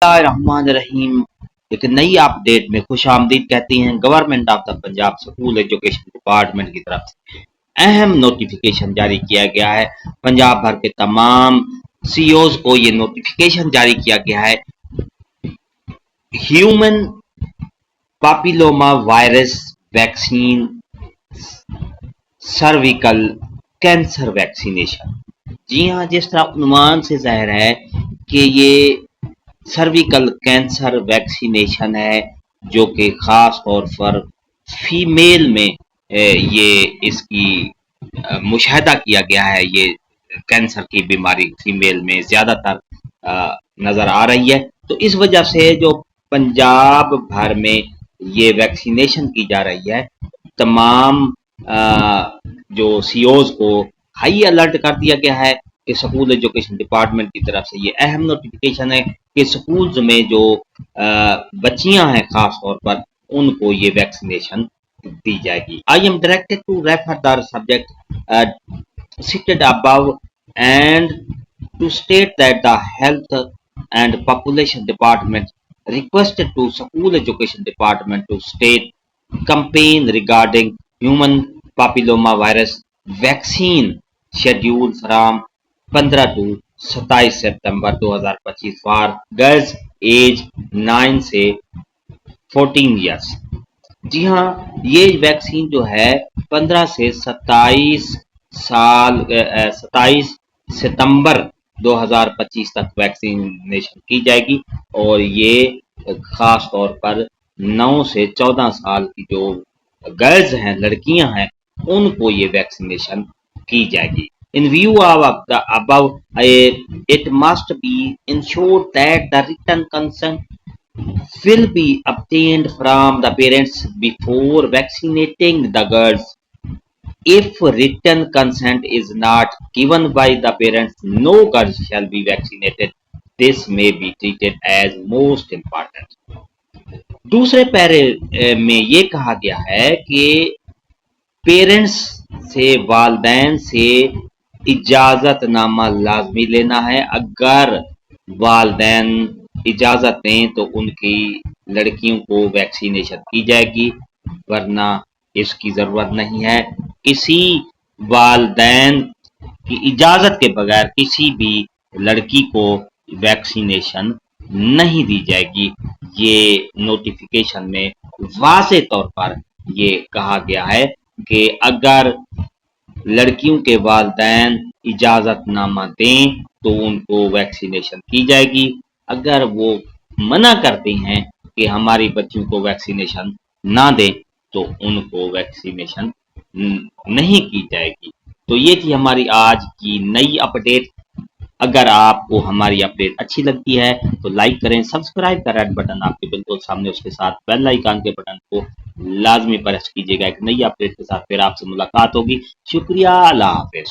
الرحمن الرحیم ایک نئی اپڈیٹ میں خوش آمدید کہتی ہیں government of the Punjab school education department کی طرف سے اہم نوٹیفیکیشن جاری کیا گیا ہے۔ پنجاب بھر کے تمام سی اوز کو یہ نوٹیفیکیشن جاری کیا گیا ہے۔ Human papilloma virus vaccine cervical cancer vaccination, جی ہاں، جس طرح عنوان سے ظاہر ہے کہ یہ سرویکل کینسر ویکسینیشن ہے جو کہ خاص طور پر فیمیل میں یہ اس کی مشاہدہ کیا گیا ہے۔ یہ کینسر کی بیماری فیمیل میں زیادہ تر نظر آ رہی ہے، تو اس وجہ سے جو پنجاب بھر میں یہ ویکسینیشن کی جا رہی ہے، تمام جو سی اوز کو ہائی الرٹ کر دیا گیا ہے کہ سکول ایجوکیشن ڈپارٹمنٹ کی طرف سے یہ اہم نوٹیفیکیشن ہے کہ سکولز میں جو بچیاں ہیں خاص طور پر ان کو یہ ویکسینیشن دی جائے گی۔ I am directed to refer the subject cited above and to state that the Health and Population Department requested to School Education Department to state campaign regarding human papilloma virus vaccine schedule from 15 to 27 September 2025 for girls age 9 سے 14 years. جی ہاں، یہ vaccine جو ہے 15 سے 27 September 2025 تک vaccination کی جائے گی، اور یہ خاص طور پر 9 سے 14 سال کی جو گرلز ہیں، لڑکیاں ہیں، ان کو یہ ویکسینیشن کی جائے گی۔ In view of the above, it must be ensured that the written consent will be obtained from the parents before vaccinating the girls. If written consent is not given by the parents, no girls shall be vaccinated. This may be treated as most important. دوسرے پیرے میں یہ کہا گیا ہے کہ parents سے، والدین سے اجازت نامہ لازمی لینا ہے۔ اگر والدین اجازت دیں تو ان کی لڑکیوں کو ویکسینیشن کی جائے گی، ورنہ اس کی ضرورت نہیں ہے۔ کسی والدین کی اجازت کے بغیر کسی بھی لڑکی کو ویکسینیشن نہیں دی جائے گی۔ یہ نوٹیفیکیشن میں واضح طور پر یہ کہا گیا ہے کہ اگر لڑکیوں کے والدین اجازت نامہ دیں تو ان کو ویکسینیشن کی جائے گی۔ اگر وہ منع کرتے ہیں کہ ہماری بچیوں کو ویکسینیشن نہ دیں تو ان کو ویکسینیشن نہیں کی جائے گی۔ تو یہ تھی ہماری آج کی نئی اپڈیٹ۔ اگر آپ کو ہماری اپڈیٹ اچھی لگتی ہے تو لائک کریں، سبسکرائب کا ریڈ بٹن آپ کے بالکل سامنے، اس کے ساتھ بیل آئیکن کے بٹن کو لازمی پریس کیجیے گا۔ ایک نئی اپڈیٹ کے ساتھ پھر آپ سے ملاقات ہوگی۔ شکریہ، اللہ حافظ۔